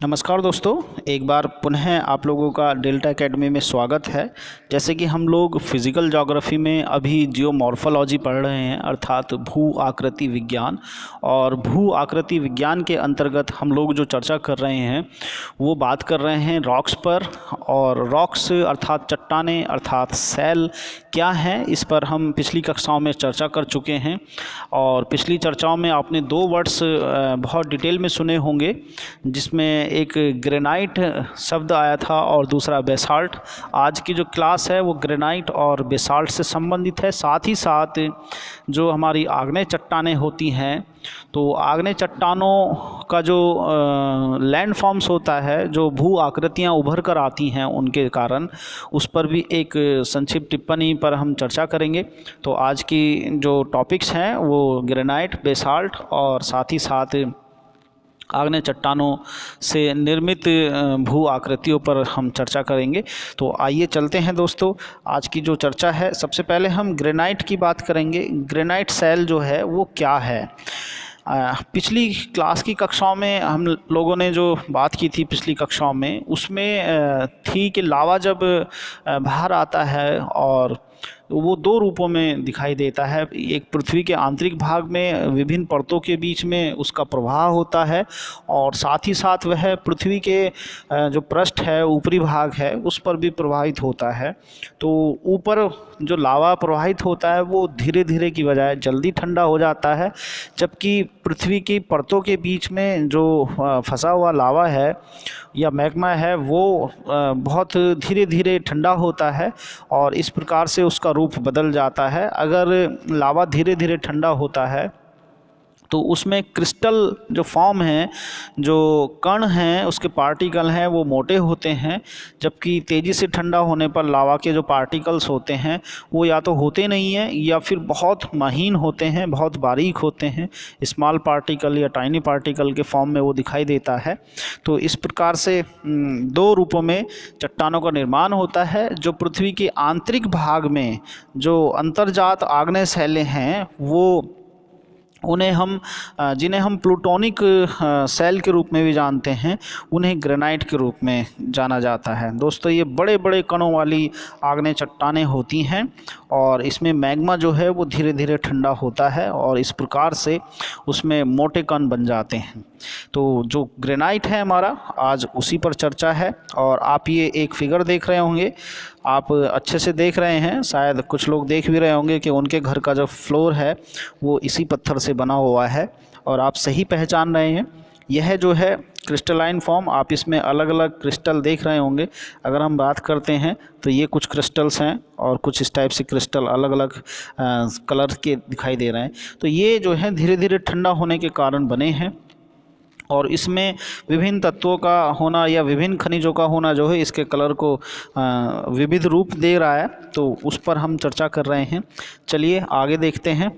नमस्कार दोस्तों, एक बार पुनः आप लोगों का डेल्टा एकेडमी में स्वागत है। जैसे कि हम लोग फिज़िकल ज्योग्राफी में अभी जियोमॉर्फोलॉजी पढ़ रहे हैं, अर्थात भू आकृति विज्ञान। और भू आकृति विज्ञान के अंतर्गत हम लोग जो चर्चा कर रहे हैं वो बात कर रहे हैं रॉक्स पर। और रॉक्स अर्थात चट्टानें अर्थात सैल क्या है, इस पर हम पिछली कक्षाओं में चर्चा कर चुके हैं। और पिछली चर्चाओं में आपने दो वर्ड्स बहुत डिटेल में सुने होंगे, जिसमें एक ग्रेनाइट शब्द आया था और दूसरा बेसाल्ट। आज की जो क्लास है वो ग्रेनाइट और बेसाल्ट से संबंधित है। साथ ही साथ जो हमारी आग्नेय चट्टानें होती हैं, तो आग्नेय चट्टानों का जो लैंड फॉर्म्स होता है, जो भू आकृतियाँ उभर कर आती हैं उनके कारण, उस पर भी एक संक्षिप्त टिप्पणी पर हम चर्चा करेंगे। तो आज की जो टॉपिक्स हैं वो ग्रेनाइट, बेसाल्ट और साथ ही साथ आग्नेय चट्टानों से निर्मित भू आकृतियों पर हम चर्चा करेंगे। तो आइए चलते हैं दोस्तों, आज की जो चर्चा है, सबसे पहले हम ग्रेनाइट की बात करेंगे। ग्रेनाइट सैल जो है वो क्या है। पिछली क्लास की कक्षाओं में हम लोगों ने जो बात की थी पिछली कक्षाओं में, उसमें थी कि लावा जब बाहर आता है और वो दो रूपों में दिखाई देता है। एक पृथ्वी के आंतरिक भाग में विभिन्न परतों के बीच में उसका प्रवाह होता है, और साथ ही साथ वह पृथ्वी के जो पृष्ठ है, ऊपरी भाग है, उस पर भी प्रवाहित होता है। तो ऊपर जो लावा प्रवाहित होता है वो धीरे धीरे की बजाय जल्दी ठंडा हो जाता है, जबकि पृथ्वी की परतों के बीच में जो फंसा हुआ लावा है या मैग्मा है वो बहुत धीरे धीरे ठंडा होता है, और इस प्रकार से उसका रूप बदल जाता है। अगर लावा धीरे धीरे ठंडा होता है तो उसमें क्रिस्टल जो फॉर्म है, जो कण हैं, उसके पार्टिकल हैं, वो मोटे होते हैं, जबकि तेज़ी से ठंडा होने पर लावा के जो पार्टिकल्स होते हैं वो या तो होते नहीं हैं या फिर बहुत महीन होते हैं, बहुत बारीक होते हैं। स्मॉल पार्टिकल या टाइनी पार्टिकल के फॉर्म में वो दिखाई देता है। तो इस प्रकार से दो रूपों में चट्टानों का निर्माण होता है। जो पृथ्वी के आंतरिक भाग में जो अंतर्जात आग्नेय सैलें हैं, वो जिन्हें हम प्लूटोनिक सेल के रूप में भी जानते हैं, उन्हें ग्रेनाइट के रूप में जाना जाता है। दोस्तों, ये बड़े बड़े कणों वाली आग्नेय चट्टानें होती हैं, और इसमें मैग्मा जो है वो धीरे धीरे ठंडा होता है, और इस प्रकार से उसमें मोटे कण बन जाते हैं। तो जो ग्रेनाइट है हमारा, आज उसी पर चर्चा है। और आप ये एक फिगर देख रहे होंगे, आप अच्छे से देख रहे हैं, शायद कुछ लोग देख भी रहे होंगे कि उनके घर का जो फ्लोर है वो इसी पत्थर से बना हुआ है, और आप सही पहचान रहे हैं। यह जो है क्रिस्टलाइन फॉर्म, आप इसमें अलग अलग क्रिस्टल देख रहे होंगे। अगर हम बात करते हैं तो ये कुछ क्रिस्टल्स हैं, और कुछ इस टाइप से क्रिस्टल अलग अलग कलर के दिखाई दे रहे हैं। तो ये जो है धीरे धीरे ठंडा होने के कारण बने हैं, और इसमें विभिन्न तत्वों का होना या विभिन्न खनिजों का होना जो है इसके कलर को विविध रूप दे रहा है। तो उस पर हम चर्चा कर रहे हैं। चलिए आगे देखते हैं।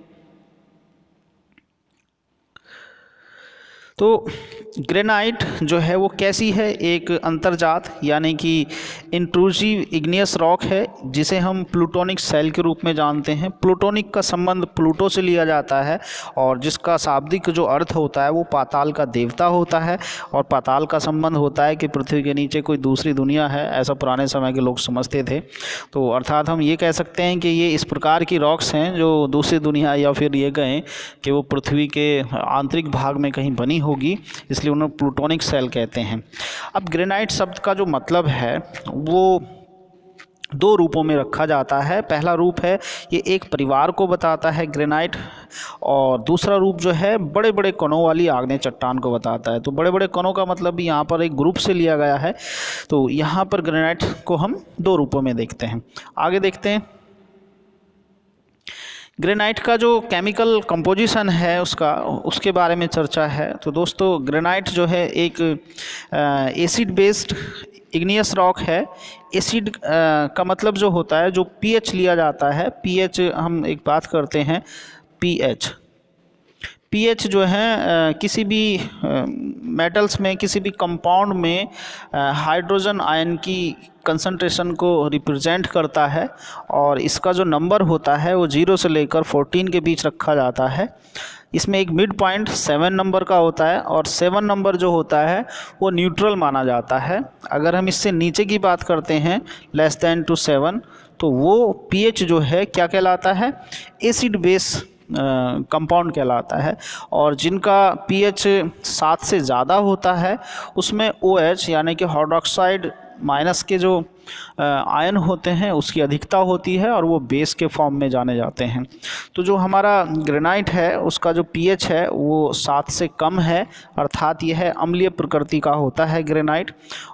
तो ग्रेनाइट जो है वो कैसी है, एक अंतर्जात यानी कि इंट्रूसिव इग्नियस रॉक है, जिसे हम प्लूटोनिक सेल के रूप में जानते हैं। प्लूटोनिक का संबंध प्लूटो से लिया जाता है, और जिसका शाब्दिक जो अर्थ होता है वो पाताल का देवता होता है। और पाताल का संबंध होता है कि पृथ्वी के नीचे कोई दूसरी दुनिया है, ऐसा पुराने समय के लोग समझते थे। तो अर्थात हम ये कह सकते हैं कि ये इस प्रकार की रॉक्स हैं जो दूसरी दुनिया, या फिर ये कहें कि वो पृथ्वी के आंतरिक भाग में कहीं बनी होगी, इसलिए उन्हें प्लूटोनिक सेल कहते हैं। अब ग्रेनाइट शब्द का जो मतलब है वो दो रूपों में रखा जाता है। पहला रूप है, ये एक परिवार को बताता है ग्रेनाइट, और दूसरा रूप जो है बड़े बड़े कणों वाली आग्नेय चट्टान को बताता है। तो बड़े बड़े कणों का मतलब भी यहाँ पर एक ग्रुप से लिया गया है। तो यहाँ पर ग्रेनाइट को हम दो रूपों में देखते हैं। आगे देखते हैं। ग्रेनाइट का जो केमिकल कंपोजिशन है उसके बारे में चर्चा है। तो दोस्तों, ग्रेनाइट जो है एक एसिड बेस्ड इग्नियस रॉक है। एसिड का मतलब जो होता है, जो पीएच लिया जाता है, पीएच हम एक बात करते हैं, पीएच जो है किसी भी मेटल्स में, किसी भी कंपाउंड में हाइड्रोजन आयन की कंसंट्रेशन को रिप्रेजेंट करता है, और इसका जो नंबर होता है वो 0 से लेकर 14 के बीच रखा जाता है। इसमें एक मिड पॉइंट 7 नंबर का होता है और 7 नंबर जो होता है वो न्यूट्रल माना जाता है। अगर हम इससे नीचे की बात करते हैं लेस देन टू 7, तो वो पीएच जो है क्या कहलाता है, एसिड बेस कंपाउंड कहलाता है। और जिनका पीएच 7 से ज़्यादा होता है उसमें OH यानी कि हाइड्रोक्साइड माइनस के जो आयन होते हैं उसकी अधिकता होती है और वो बेस के फॉर्म में जाने जाते हैं। तो जो हमारा ग्रेनाइट है उसका जो पीएच है वो 7 से कम है, अर्थात यह अम्लीय प्रकृति का होता है ग्रेनाइट।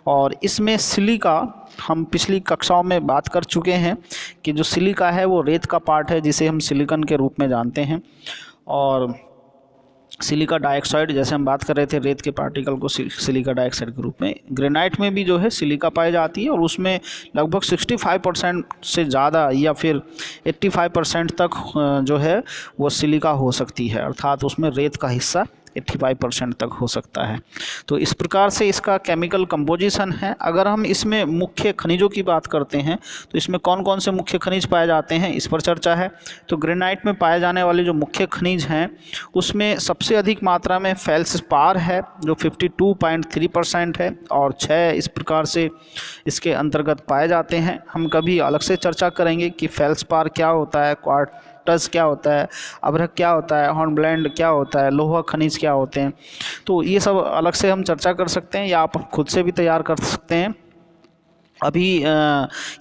और इसमें सिलिका, हम पिछली कक्षाओं में बात कर चुके हैं कि जो सिलिका है वो रेत का पार्ट है जिसे हम सिलिकॉन के रूप में जानते हैं। और सिलिका डाइऑक्साइड, जैसे हम बात कर रहे थे रेत के पार्टिकल को सिलिका डाइऑक्साइड के रूप में, ग्रेनाइट में भी जो है सिलिका पाई जाती है और उसमें लगभग 65% से ज़्यादा या फिर 85% तक जो है वो सिलिका हो सकती है, अर्थात उसमें रेत का हिस्सा 85% तक हो सकता है। तो इस प्रकार से इसका केमिकल कंपोजिशन है। अगर हम इसमें मुख्य खनिजों की बात करते हैं तो इसमें कौन कौन से मुख्य खनिज पाए जाते हैं इस पर चर्चा है। तो ग्रेनाइट में पाए जाने वाले जो मुख्य खनिज हैं उसमें सबसे अधिक मात्रा में फेल्सपार है जो 52.3% है और 6 इस प्रकार से इसके अंतर्गत पाए जाते हैं। हम कभी अलग से चर्चा करेंगे कि फेल्सपार क्या होता है, क्वार्टज क्या होता है, अभ्रक क्या होता है, हॉर्नब्लेंड क्या होता है, लोहा खनिज क्या होते हैं। तो ये सब अलग से हम चर्चा कर सकते हैं या आप खुद से भी तैयार कर सकते हैं। अभी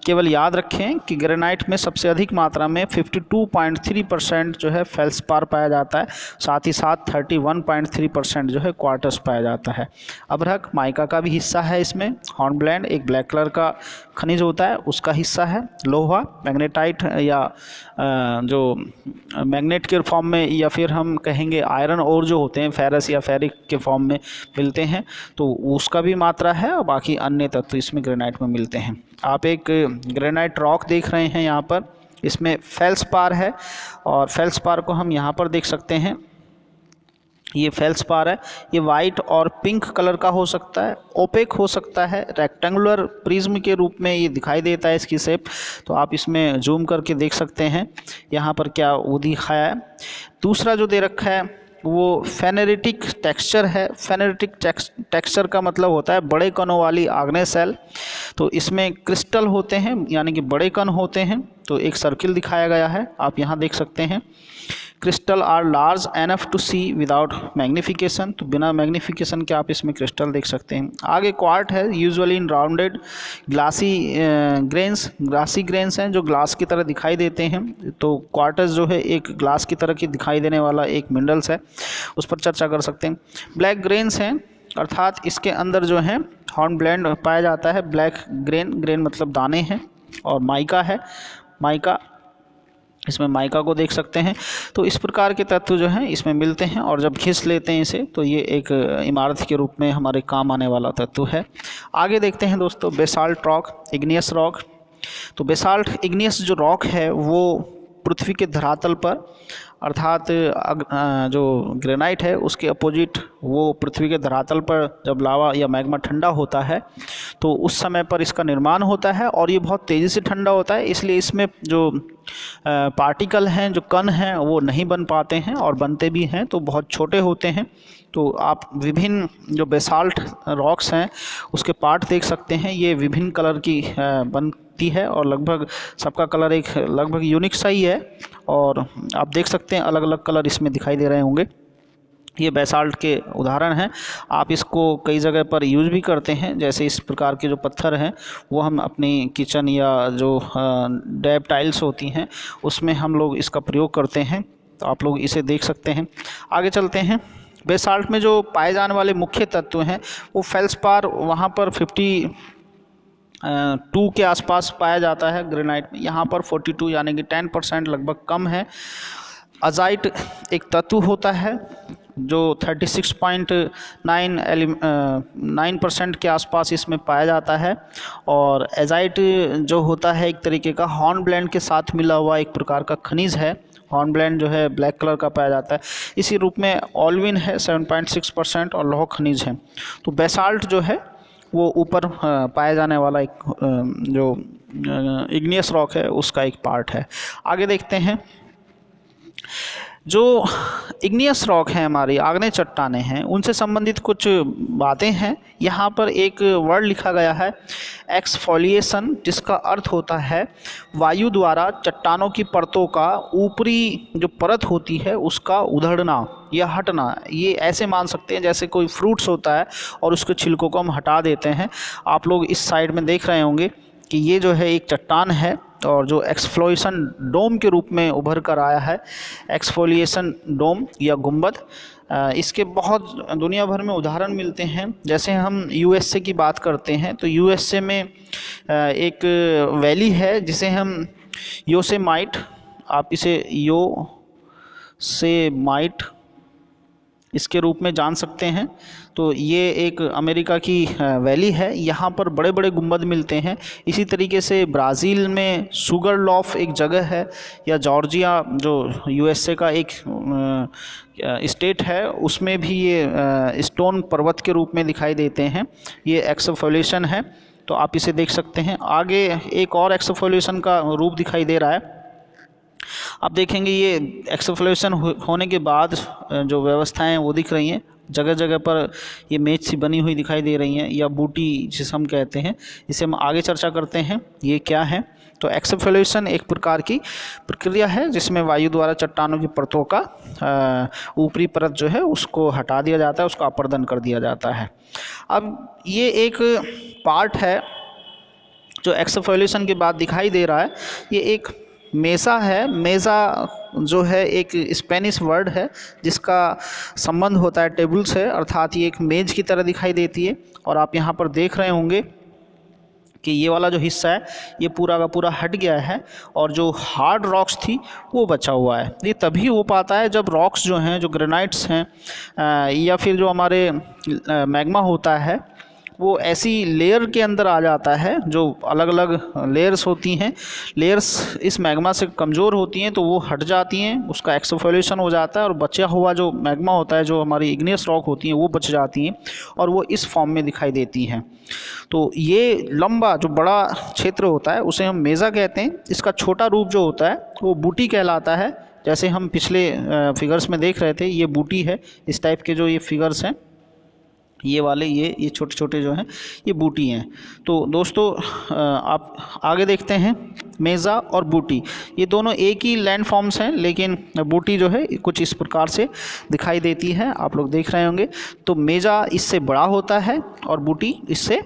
केवल याद रखें कि ग्रेनाइट में सबसे अधिक मात्रा में 52.3% जो है फेल्सपार पाया जाता है, साथ ही साथ 31.3% जो है क्वार्टज पाया जाता है। अभ्रक माइका का भी हिस्सा है इसमें। हॉर्नब्लेंड एक ब्लैक कलर का खनिज होता है उसका हिस्सा है। लोहा मैग्नेटाइट या जो मैग्नेट के फॉर्म में या फिर हम कहेंगे आयरन और जो होते हैं फेरस या फेरिक के फॉर्म में मिलते हैं तो उसका भी मात्रा है और बाकी अन्य तत्व इसमें ग्रेनाइट में मिलते हैं। आप एक ग्रेनाइट रॉक देख रहे हैं यहाँ पर, इसमें फेल्सपार है और फेल्सपार को हम यहाँ पर देख सकते हैं। ये फेल्सपार है, ये वाइट और पिंक कलर का हो सकता है, ओपेक हो सकता है, रेक्टेंगुलर प्रिज्म के रूप में ये दिखाई देता है इसकी शेप। तो आप इसमें जूम करके देख सकते हैं यहाँ पर क्या वो दिखाया है। दूसरा जो दे रखा है वो फेनेरिटिक टेक्सचर है। फेनेरिटिक टेक्सचर का मतलब होता है बड़े कणों वाली आग्नेय सेल। तो इसमें क्रिस्टल होते हैं यानी कि बड़े कण होते हैं। तो एक सर्किल दिखाया गया है, आप यहाँ देख सकते हैं। Crystal are large enough to see without magnification, तो बिना मैग्निफिकेशन के आप इसमें क्रिस्टल देख सकते हैं। आगे क्वार्ट है, usually in rounded glassy grains हैं जो ग्लास की तरह दिखाई देते हैं। तो क्वार्टज जो है एक ग्लास की तरह की दिखाई देने वाला एक मिनरल्स है, उस पर चर्चा कर सकते हैं। ब्लैक ग्रेन्स हैं, अर्थात इसके अंदर जो है हॉर्नब्लेंड पाया जाता है। ब्लैक ग्रेन मतलब दाने हैं। और माइका है, माइका, इसमें माइका को देख सकते हैं। तो इस प्रकार के तत्व जो हैं इसमें मिलते हैं और जब घिस लेते हैं इसे तो ये एक इमारत के रूप में हमारे काम आने वाला तत्व है। आगे देखते हैं दोस्तों बेसाल्ट रॉक, इग्नियस रॉक। तो बेसाल्ट इग्नियस जो रॉक है वो पृथ्वी के धरातल पर, अर्थात जो ग्रेनाइट है उसके अपोजिट वो पृथ्वी के धरातल पर जब लावा या मैग्मा ठंडा होता है तो उस समय पर इसका निर्माण होता है और ये बहुत तेज़ी से ठंडा होता है, इसलिए इसमें जो पार्टिकल हैं, जो कण हैं वो नहीं बन पाते हैं और बनते भी हैं तो बहुत छोटे होते हैं। तो आप विभिन्न जो बेसाल्ट रॉक्स हैं उसके पार्ट देख सकते हैं, ये विभिन्न कलर की बनती है और लगभग सबका कलर एक लगभग यूनिक सा ही है। और आप देख सकते हैं अलग अलग कलर इसमें दिखाई दे रहे होंगे। ये बेसाल्ट के उदाहरण हैं, आप इसको कई जगह पर यूज़ भी करते हैं। जैसे इस प्रकार के जो पत्थर हैं वो हम अपनी किचन या जो डैब टाइल्स होती हैं उसमें हम लोग इसका प्रयोग करते हैं। तो आप लोग इसे देख सकते हैं। आगे चलते हैं। बेसाल्ट में जो पाए जाने वाले मुख्य तत्व हैं वो फेल्सपार वहाँ पर 52 के आसपास पाया जाता है ग्रेनाइट में, यहाँ पर 42 यानी कि 10% लगभग कम है। अजाइट एक तत्व होता है जो 36.9% के आसपास इसमें पाया जाता है। और एजाइट जो होता है एक तरीके का हॉर्नब्लेंड के साथ मिला हुआ एक प्रकार का खनिज है। हॉर्नब्लेंड जो है ब्लैक कलर का पाया जाता है। इसी रूप में ऑल्विन है 7.6% और लौह खनिज है। तो बेसाल्ट जो है वो ऊपर पाया जाने वाला एक जो इग्नियस रॉक है उसका एक पार्ट है। आगे देखते हैं। जो इग्नियस रॉक हैं, हमारी आग्नेय चट्टानें हैं, उनसे संबंधित कुछ बातें हैं। यहाँ पर एक वर्ड लिखा गया है एक्सफोलिएशन, जिसका अर्थ होता है वायु द्वारा चट्टानों की परतों का ऊपरी जो परत होती है उसका उधड़ना या हटना। ये ऐसे मान सकते हैं जैसे कोई फ्रूट्स होता है और उसके छिलकों को हम हटा देते हैं। आप लोग इस साइड में देख रहे होंगे कि ये जो है एक चट्टान है और जो एक्सफ्लोएशन डोम के रूप में उभर कर आया है, एक्सफोलिएशन डोम या गुंबद। इसके बहुत दुनिया भर में उदाहरण मिलते हैं। जैसे हम यूएसए की बात करते हैं तो यूएसए में एक वैली है जिसे हम योसेमाइट, आप इसे योसेमाइट इसके रूप में जान सकते हैं। तो ये एक अमेरिका की वैली है, यहाँ पर बड़े बड़े गुंबद मिलते हैं। इसी तरीके से ब्राज़ील में सुगरलॉफ एक जगह है, या जॉर्जिया जो यूएसए का एक स्टेट है, उसमें भी ये स्टोन पर्वत के रूप में दिखाई देते हैं। ये एक्सफोलिएशन है, तो आप इसे देख सकते हैं। आगे एक और एक्सफोलिएशन का रूप दिखाई दे रहा है। आप देखेंगे ये एक्सफ्लोएशन होने के बाद जो व्यवस्थाएं वो दिख रही हैं, जगह जगह पर ये मेज सी बनी हुई दिखाई दे रही हैं, या बूटी जिसे हम कहते हैं। इसे हम आगे चर्चा करते हैं ये क्या है। तो एक्सफ्लोएशन एक प्रकार की प्रक्रिया है जिसमें वायु द्वारा चट्टानों की परतों का ऊपरी परत जो है उसको हटा दिया जाता है, उसका अपर्दन कर दिया जाता है। अब ये एक पार्ट है जो एक्सफ्लोएशन के बाद दिखाई दे रहा है। ये एक मेसा है। मेसा जो है एक स्पेनिश वर्ड है जिसका संबंध होता है टेबल से, अर्थात ये एक मेज की तरह दिखाई देती है। और आप यहाँ पर देख रहे होंगे कि ये वाला जो हिस्सा है ये पूरा का पूरा हट गया है और जो हार्ड रॉक्स थी वो बचा हुआ है। ये तभी हो पाता है जब रॉक्स जो हैं, जो ग्रेनाइट्स हैं या फिर जो हमारे मैग्मा होता है वो ऐसी लेयर के अंदर आ जाता है, जो अलग अलग लेयर्स होती हैं। लेयर्स इस मैग्मा से कमज़ोर होती हैं तो वो हट जाती हैं, उसका एक्सफोलिएशन हो जाता है और बचा हुआ जो मैग्मा होता है, जो हमारी इग्नियस रॉक होती हैं, वो बच जाती हैं और वो इस फॉर्म में दिखाई देती हैं। तो ये लंबा जो बड़ा क्षेत्र होता है उसे हम मेज़ा कहते हैं। इसका छोटा रूप जो होता है वो बूटी कहलाता है। जैसे हम पिछले फिगर्स में देख रहे थे, ये बूटी है। इस टाइप के जो ये फिगर्स हैं, ये वाले ये छोटे छोटे जो हैं ये बूटी हैं। तो दोस्तों आप आगे देखते हैं, मेज़ा और बूटी ये दोनों एक ही लैंड फॉर्म्स हैं, लेकिन बूटी जो है कुछ इस प्रकार से दिखाई देती है, आप लोग देख रहे होंगे। तो मेज़ा इससे बड़ा होता है और बूटी इससे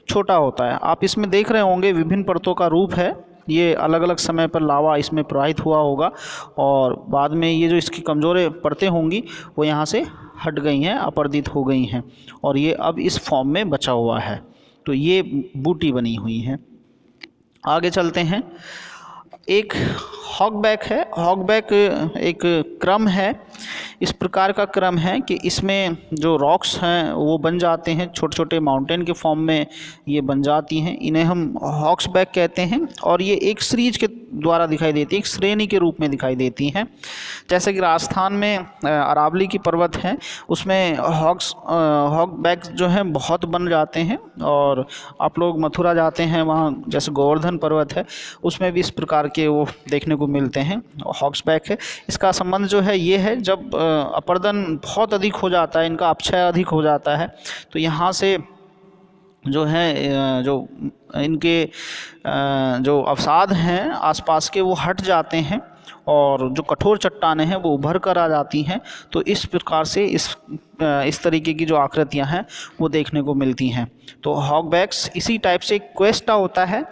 छोटा होता है। आप इसमें देख रहे होंगे विभिन्न परतों का रूप है। ये अलग अलग समय पर लावा इसमें प्रवाहित हुआ होगा और बाद में ये जो इसकी कमज़ोर परतें होंगी वो यहाँ से हट गई हैं, अपरदित हो गई हैं और ये अब इस फॉर्म में बचा हुआ है। तो ये बूटी बनी हुई है। आगे चलते हैं। एक हॉगबैक है। हॉगबैक एक क्रम है। इस प्रकार का क्रम है कि इसमें जो रॉक्स हैं वो बन जाते हैं, छोटे छोटे माउंटेन के फॉर्म में ये बन जाती हैं। इन्हें हम हॉक्सबैक कहते हैं और ये एक सीरीज के द्वारा दिखाई देती है, एक श्रेणी के रूप में दिखाई देती हैं। जैसे कि राजस्थान में अरावली की पर्वत है, उसमें हॉगबैक जो हैं बहुत बन जाते हैं। और आप लोग मथुरा जाते हैं, वहाँ जैसे गोवर्धन पर्वत है, उसमें भी इस प्रकार के वो देखने को मिलते हैं, हॉक्सबैक है। इसका संबंध जो है ये है, जब अपर्दन बहुत अधिक हो जाता है, इनका अपक्षय अधिक हो जाता है, तो यहाँ से जो है जो इनके जो अवसाद हैं आसपास के वो हट जाते हैं और जो कठोर चट्टानें हैं वो उभर कर आ जाती हैं। तो इस प्रकार से इस तरीके की जो आकृतियां हैं वो देखने को मिलती हैं। तो हॉगबैक्स इसी टाइप से क्वेस्टा होता है।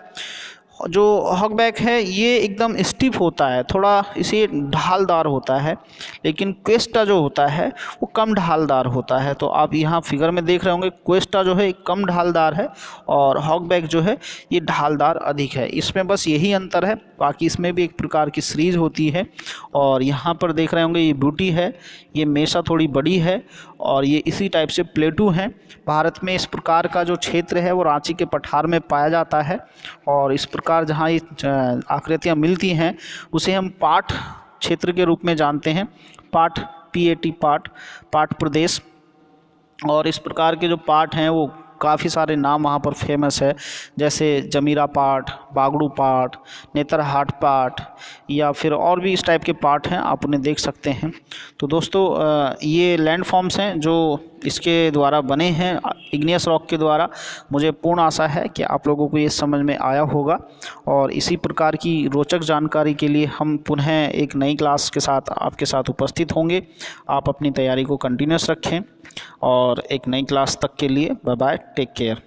जो हॉगबैक है ये एकदम स्टिफ होता है, थोड़ा इसे ढालदार होता है, लेकिन क्वेस्टा जो होता है वो कम ढालदार होता है। तो आप यहाँ फिगर में देख रहे होंगे, क्वेस्टा जो है कम ढालदार है और हॉगबैक जो है ये ढालदार अधिक है। इसमें बस यही अंतर है, बाकी इसमें भी एक प्रकार की सीरीज होती है। और यहाँ पर देख रहे होंगे ये बूटी है, ये मेसा थोड़ी बड़ी है और ये इसी टाइप से प्लेटू हैं। भारत में इस प्रकार का जो क्षेत्र है वो रांची के पठार में पाया जाता है और इस प्रकार जहाँ ये आकृतियाँ मिलती हैं उसे हम पाट क्षेत्र के रूप में जानते हैं। पाट, PAT, पाट प्रदेश। और इस प्रकार के जो पाट हैं वो काफ़ी सारे नाम वहाँ पर फेमस है, जैसे जमीरा पाठ, बागड़ू पाठ, नेतरहाट पाठ, या फिर और भी इस टाइप के पाठ हैं, आप उन्हें देख सकते हैं। तो दोस्तों ये लैंडफॉर्म्स हैं जो इसके द्वारा बने हैं, इग्नियस रॉक के द्वारा। मुझे पूर्ण आशा है कि आप लोगों को ये समझ में आया होगा, और इसी प्रकार की रोचक जानकारी के लिए हम पुनः एक नई क्लास के साथ आपके साथ उपस्थित होंगे। आप अपनी तैयारी को कंटिन्यूस रखें, और एक नई क्लास तक के लिए बाय बाय, टेक केयर।